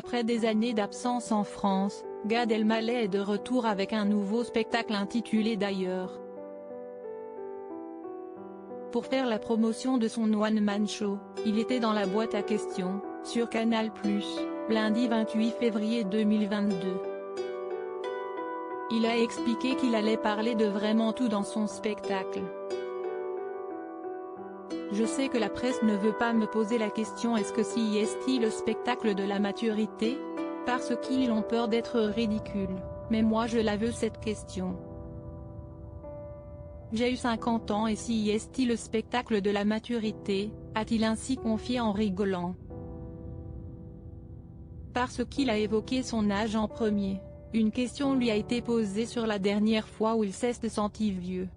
Après des années d'absence en France, Gad Elmaleh est de retour avec un nouveau spectacle intitulé D'ailleurs. Pour faire la promotion de son one-man show, il était dans la boîte à questions, sur Canal+, lundi 28 février 2022. Il a expliqué qu'il allait parler de vraiment tout dans son spectacle. Je sais que la presse ne veut pas me poser la question est-ce que si est-il le spectacle de la maturité? Parce qu'ils ont peur d'être ridicules, mais moi je la veux cette question. J'ai eu 50 ans et si est-il le spectacle de la maturité, a-t-il ainsi confié en rigolant. Parce qu'il a évoqué son âge en premier, une question lui a été posée sur la dernière fois où il s'est senti vieux.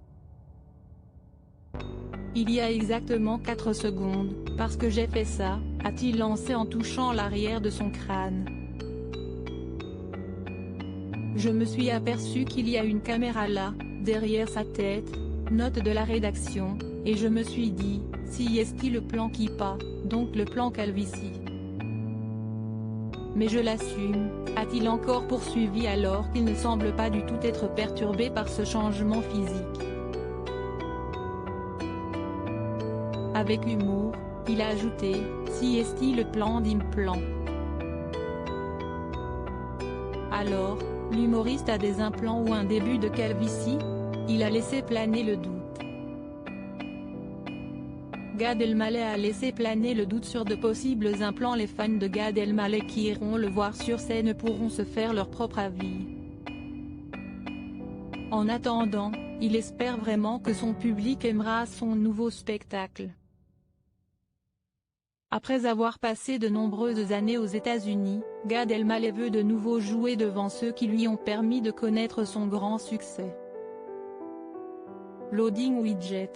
Il y a exactement 4 secondes, parce que j'ai fait ça, a-t-il lancé en touchant l'arrière de son crâne. Je me suis aperçu qu'il y a une caméra là, derrière sa tête, note de la rédaction, et je me suis dit, si est-il le plan Kippa, donc le plan calvitie. Mais je l'assume, a-t-il encore poursuivi alors qu'il ne semble pas du tout être perturbé par ce changement physique. Avec humour, il a ajouté, si est-il le plan d'implant. Alors, l'humoriste a des implants ou un début de calvitie? Il a laissé planer le doute. Gad Elmaleh a laissé planer le doute sur de possibles implants. Les fans de Gad Elmaleh qui iront le voir sur scène pourront se faire leur propre avis. En attendant, il espère vraiment que son public aimera son nouveau spectacle. Après avoir passé de nombreuses années aux États-Unis, Gad Elmaleh veut de nouveau jouer devant ceux qui lui ont permis de connaître son grand succès. Loading Widget.